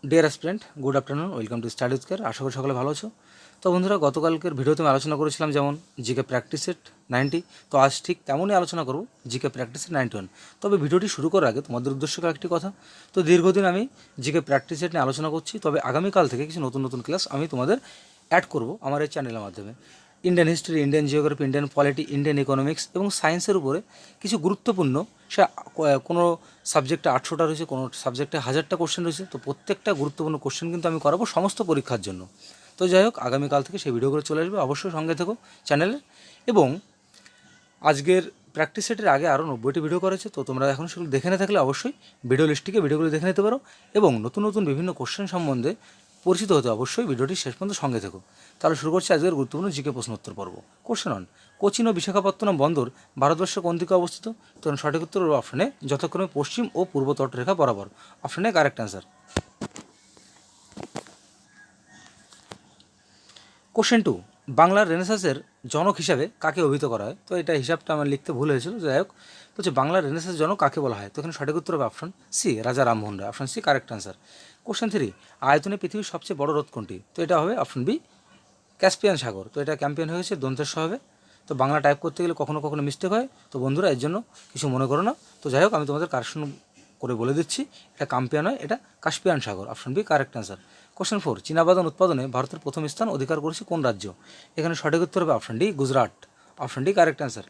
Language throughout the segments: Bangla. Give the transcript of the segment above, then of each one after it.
Deer aspirant, good afternoon, welcome to study with care. আশা করি সকলে ভালো আছো। তো বন্ধুরা, গতকালকের ভিডিওতে আমি আলোচনা করেছিলাম যেমন জিকে প্র্যাকটিস সেট 90, তো আজ ঠিক তেমনই আলোচনা করব জিকে প্র্যাকটিস সেট 91। তবে ভিডিওটি শুরু করার আগে তোমাদের উদ্দেশ্য একটি কথা, তো দীর্ঘদিন আমি জিকে প্র্যাকটিস সেট নিয়ে আলোচনা করছি, তবে আগামীকাল থেকে কিছু নতুন নতুন ক্লাস আমি তোমাদের অ্যাড করব আমার এই চ্যানেলের মাধ্যমে। Indian history, Indian geography, Indian polity, Indian economics এবং সায়েন্সের উপরে কিছু গুরুত্বপূর্ণ, সে কোনো সাবজেক্টে 800টা রয়েছে, কোনো সাবজেক্টে 1000টা কোশ্চেন রয়েছে, তো প্রত্যেকটা গুরুত্বপূর্ণ কোশ্চেন কিন্তু আমি করাবো সমস্ত পরীক্ষার জন্য। তো যাই হোক, আগামীকাল থেকে সেই ভিডিওগুলো চলে আসবে, অবশ্যই সঙ্গে থেকো চ্যানেলে। এবং আজকের প্র্যাকটিস সেটের আগে আরও 90টি ভিডিও করেছে, তো তোমরা এখন সেগুলো দেখে না থাকলে অবশ্যই ভিডিও লিস্টটিকে ভিডিওগুলো দেখে নিতে পারো এবং নতুন নতুন বিভিন্ন কোশ্চেন সম্বন্ধে পরিচিত হতে অবশ্যই ভিডিওটি শেষ পর্যন্ত সঙ্গে থেকো। তাহলে শুরু করছি আজকের গুরুত্বপূর্ণ জিকে প্রশ্নোত্তর পর্ব। কোশ্চেন অন: কোচিন ও বিশাখাপত্তনম বন্দর ভারতবর্ষের কোন দিকে অবস্থিত? তো সঠিক উত্তর অপশনে যথাক্রমে পশ্চিম ও পূর্ব তটরেখা বরাবর। অপশনে কারেক্ট অ্যান্সার। কোশ্চেন টু: বাংলার রেনেসাসের জনক হিসাবে কাকে অভিহিত করা হয়? তো এটা হিসাবটা আমার লিখতে ভুল হয়েছিল, যাই হোক। বলছে বাংলার রেনেসাস জনক কাকে বলা হয়? তো এখানে সঠিক উত্তর হবে option C, Raja Rammohan Roy. Option C correct answer. Question three: আয়তনে পৃথিবীর সবচেয়ে বড় হ্রদ কোনটি? তো এটা হবে অপশন বি, ক্যাসপিয়ান সাগর। তো এটা ক্যাম্পিয়ান হয়েছে দন্তের হবে। তো বাংলা টাইপ করতে গেলে কখনো কখনো মিস্টেক হয়, তো বন্ধুরা এর জন্য কিছু মনে করো না। তো যাই হোক, আমি তোমাদের কারেকশন করে বলে দিচ্ছি, এটা কাম্পিয়ান নয়, এটা কাস্পিয়ান সাগর। Option B correct answer. Question four: চীনাবাদাম উৎপাদনে ভারতের প্রথম স্থান অধিকার করেছে কোন রাজ্য? এখানে সঠিক উত্তর হবে option D, Gujarat. Option D correct answer.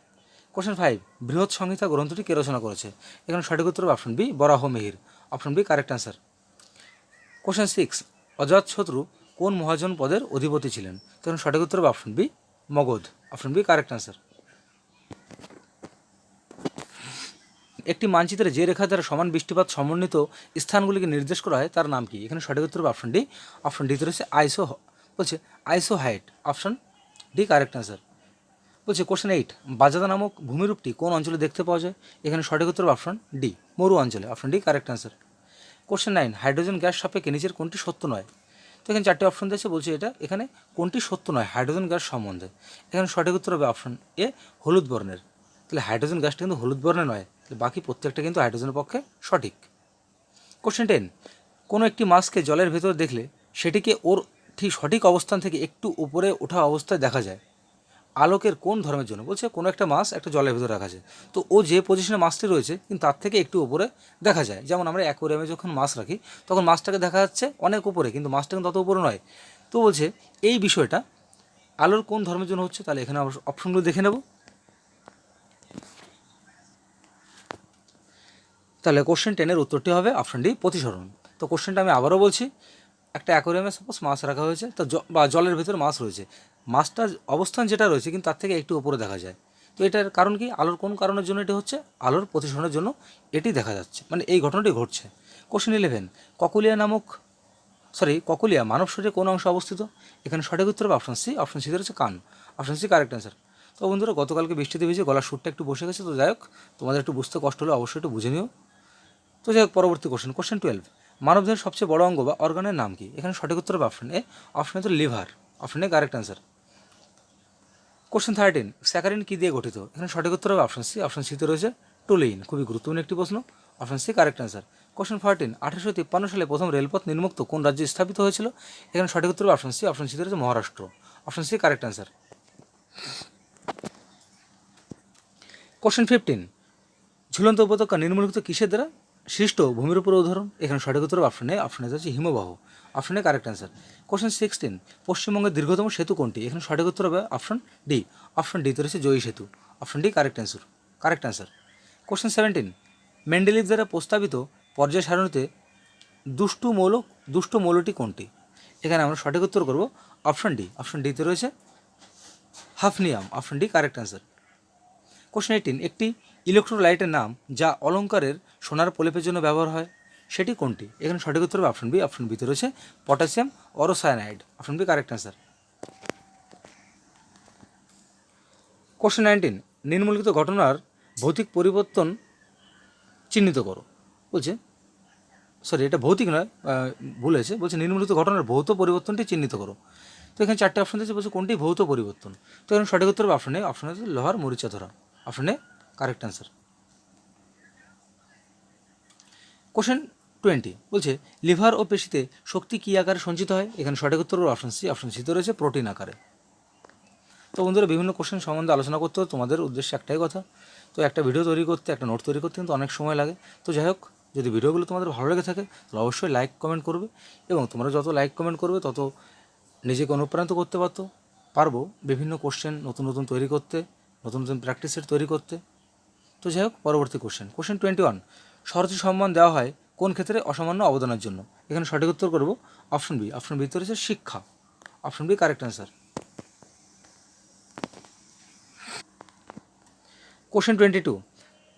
Question five: বৃহৎ সংহিতা গ্রন্থটি কে রচনা করেছে? এখানে সঠিক উত্তর হবে option B, Varaha Mihir. Option B correct answer. Question six: Ajatashatru কোন মহাজন পদের অধিপতি ছিলেন? তো এখানে সঠিক উত্তর হবে option B, Magadh. Option B correct answer. একটি মানচিত্রে যে রেখা দ্বারা সমান বৃষ্টিপাত সমন্বিত স্থানগুলিকে নির্দেশ করা হয় তার নাম কি? এখানে সঠিক উত্তর হবে অপশন ডি। অপশন ডিতে রয়েছে আইসো, বলছে আইসো height. Option D correct answer. বলছে কোশ্চেন এইট: বাজাদা নামক ভূমিরূপটি কোন অঞ্চলে দেখতে পাওয়া যায়? এখানে সঠিক উত্তর হবে অপশন ডি, মরু অঞ্চলে। Option D correct answer. Question nine: hydrogen gas সাপেক্ষে নিচের কোনটি সত্য নয়? তো এখানে চারটে অপশন দিয়েছে, বলছে এটা এখানে কোনটি সত্য নয় হাইড্রোজেন গ্যাস সম্বন্ধে? এখানে সঠিক উত্তর হবে অপশন এ, হলুদ বর্ণের। তাহলে হাইড্রোজেন গ্যাসটা কিন্তু হলুদ বর্ণের নয়, তাহলে বাকি প্রত্যেকটা কিন্তু হাইড্রোজেনের পক্ষে সঠিক। কোশ্চেন টেন: কোনো একটি মাছকে জলের ভেতর দেখলে সেটিকে ওর ঠিক সঠিক অবস্থান থেকে একটু উপরে ওঠা অবস্থায় দেখা যায় আলোকের কোন ধর্মের জন্য? বলছে কোনো একটা মাছ একটা জলের ভেতরে রাখা যায়, তো ও যে পজিশনে মাছটি রয়েছে কিন্তু তার থেকে একটু উপরে দেখা যায়। যেমন আমরা অ্যাকোয়ারিয়ামে যখন মাছ রাখি তখন মাছটাকে দেখা যাচ্ছে অনেক উপরে, কিন্তু মাছটা কিন্তু তত উপরে নয়। তো বলছে এই বিষয়টা আলোর কোন ধর্মের জন্য হচ্ছে? তাহলে এখানে আমরা অপশনগুলো দেখে নেব। তাহলে কোশ্চেন টেনের উত্তরটি হবে অপশন ডি, প্রতিসরণ। তো কোশ্চেনটা আমি আবারও বলছি, একটা অ্যাকোয়ারিয়ামে সাপোজ মাছ রাখা হয়েছে, তো বা জলের ভেতরে মাছ রয়েছে, মাছটার অবস্থান যেটা রয়েছে কিন্তু তার থেকে একটু উপরে দেখা যায়। তো এটার কারণ কি? আলোর কোন কারণের জন্য এটি হচ্ছে? আলোর প্রতিসরণের জন্য এটি দেখা যাচ্ছে, মানে এই ঘটনাটি ঘটছে। কোশ্চেন 11: ককুলিয়া মানব শরীরে কোন অংশ অবস্থিত? এখানে সঠিক উত্তর হবে অপশন সি। অপশন সিতে রয়েছে কান। Option C correct answer. তো বন্ধুরা, গতকালকে বৃষ্টিতে ভিজে গলার সুরটা একটু বসে গেছে, তো যাই হোক তোমাদের একটু বুঝতে কষ্ট হলে অবশ্যই একটু বুঝে নিও। তো যাই হোক, পরবর্তী কোশ্চেন 12: মানবদেহের সবচেয়ে বড় অঙ্গ বা অর্গানের নাম কি? এখানে সঠিক উত্তর হবে অপশন এ। অপশন এ তো liver. Option A correct answer. Question 13: saccharin কী দিয়ে গঠিত? এখানে সঠিক উত্তর হবে অপশন সি। অপশন সিতে রয়েছে টুলিন। খুবই গুরুত্বপূর্ণ একটি প্রশ্ন। Option C correct answer. Question 14: 1853 সালে প্রথম রেলপথ নির্মুক্ত কোন রাজ্যে স্থাপিত হয়েছিল? এখানে সঠিক উত্তর হবে অপশন সি। অপশন সিতে রয়েছে Maharashtra. Option C correct answer. Question 15: ঝুলন্ত উপত্যকা নির্মূলিত কিসের দ্বারা সৃষ্ট ভূমির উপর উদাহরণ? এখানে সঠিক উত্তর অপশন এ। অপশন এ হচ্ছে হিমবাহ। Option A correct answer. Question 16: পশ্চিমবঙ্গের দীর্ঘতম সেতু কোনটি? এখানে সঠিক উত্তর হবে অপশন ডি। অপশন ডিতে রয়েছে জয়ী সেতু। Option D correct answer. Question 17: Mendeleev দ্বারা প্রস্তাবিত পর্যায় সারণীতে দুষ্ট মৌলটি কোনটি? এখানে আমরা সঠিক উত্তর করব অপশন ডি। অপশন ডিতে রয়েছে hafnium. Option D correct answer. Question 18: একটি ইলেকট্রোলাইটের নাম যা অলঙ্কারের সোনার প্রলেপের জন্য ব্যবহার হয়, সেটি কোনটি? এখানে সঠিক উত্তর হবে অপশন বি। অপশন বিতে রয়েছে potassium aurocyanide. Option B correct answer. Question 19: নিম্নলিখিত ঘটনার ভৌতিক পরিবর্তন চিহ্নিত করো। বলছে এটা ভৌতিক নয়, ভুল হয়েছে, বলছে নিম্নলিখিত ঘটনার ভৌত পরিবর্তনটি চিহ্নিত করো। তো এখানে চারটে অপশন দিয়েছে, বলছে কোনটি ভৌত পরিবর্তন? তো এখানে সঠিক উত্তর হবে অপশন এ। অপশন হচ্ছে লোহার মরিচা ধরা। Option A correct answer. Question 20 বলছে লিভার ও পেশিতে শক্তি কী আকারে সঞ্চিত হয়? এখানে সঠিক উত্তর অপশন সি। অপশন সিতে রয়েছে প্রোটিন আকারে। তো বন্ধুরা বিভিন্ন কোশ্চেন সম্বন্ধে আলোচনা করতে হবে, তোমাদের উদ্দেশ্যে একটাই কথা, তো একটা ভিডিও তৈরি করতে, একটা নোট তৈরি করতে কিন্তু অনেক সময় লাগে। তো যাই হোক, যদি ভিডিওগুলো তোমাদের ভালো লেগে থাকে তাহলে অবশ্যই লাইক কমেন্ট করবে, এবং তোমরা যত লাইক কমেন্ট করবে তত নিজেকে অনুপ্রাণিত করতে পারবো বিভিন্ন কোশ্চেন নতুন নতুন তৈরি করতে, নতুন নতুন প্র্যাকটিস সেট তৈরি করতে। তো যাই হোক, পরবর্তী কোশ্চেন 21। সরোজ সম্মান দেওয়া হয় কোন ক্ষেত্রে অসামান্য অবদানের জন্য? এখানে সঠিক উত্তর করব অপশন বি। অপশন বি তো রয়েছে শিক্ষা। Option B correct answer. 22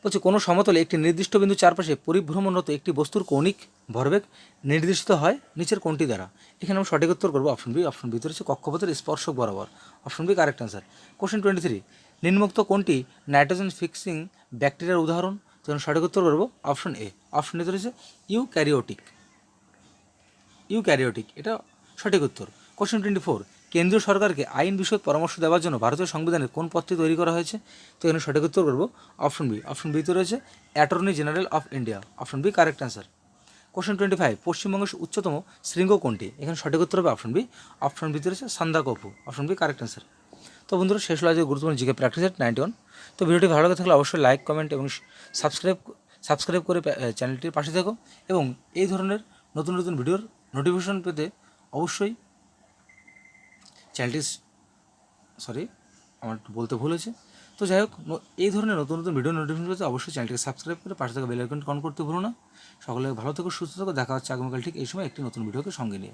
বলছে কোনো সমতলে একটি নির্দিষ্ট বিন্দু চারপাশে পরিভ্রমণরত একটি বস্তুর কৌণিক ভরবেগ নির্দেশিত হয় নিচের কোনটি দ্বারা? এখানে আমি সঠিক উত্তর করবো অপশন বি। অপশন বি তো রয়েছে কক্ষপথের স্পর্শক বরাবর। Option B correct answer. 23 নিম্নোক্ত কোনটি নাইট্রোজেন ফিক্সিং ব্যাকটেরিয়ার উদাহরণ? তখন সঠিক উত্তর করবো অপশন এ। অপশন এ তো রয়েছে ইউক্যারিওটিক, এটা সঠিক উত্তর। 24 কেন্দ্রীয় সরকারকে আইন বিষয়ক পরামর্শ দেওয়ার জন্য ভারতীয় সংবিধানের কোন পদটি তৈরি করা হয়েছে? তো এখানে সঠিক উত্তর করবো অপশন বি। অপশন বি তো রয়েছে attorney general of India. Option B correct answer. 25 পশ্চিমবঙ্গের উচ্চতম শৃঙ্গ কোনটি? এখানে সঠিক উত্তর হবে অপশন বি। অপশন বি তো রয়েছে Sandakphu. Option B correct answer. তো বন্ধুরা, শেষ হলো আজকে গুরুত্বপূর্ণ জিকে প্র্যাকটিস সেট 91। তো ভিডিওটি ভালো লাগে থাকলে অবশ্যই লাইক কমেন্ট এবং সাবস্ক্রাইব করে চ্যানেলটির পাশে থাকো, এবং এই ধরনের নতুন নতুন ভিডিওর নোটিফিকেশন পেতে অবশ্যই চ্যানেলটি আমার একটু বলতে ভুল হয়েছে। তো যাই হোক, এই ধরনের নতুন নতুন ভিডিও নোটিফিকেশন পেতে অবশ্যই চ্যানেলটিকে সাবস্ক্রাইব করে পাশে থাকা বেল আইকন অন করতে ভুলো না। সকলে ভালো থেকো, সুস্থ থেকো, দেখা হচ্ছে আগামীকাল ঠিক এই সময় একটি নতুন ভিডিওকে সঙ্গে নিয়ে।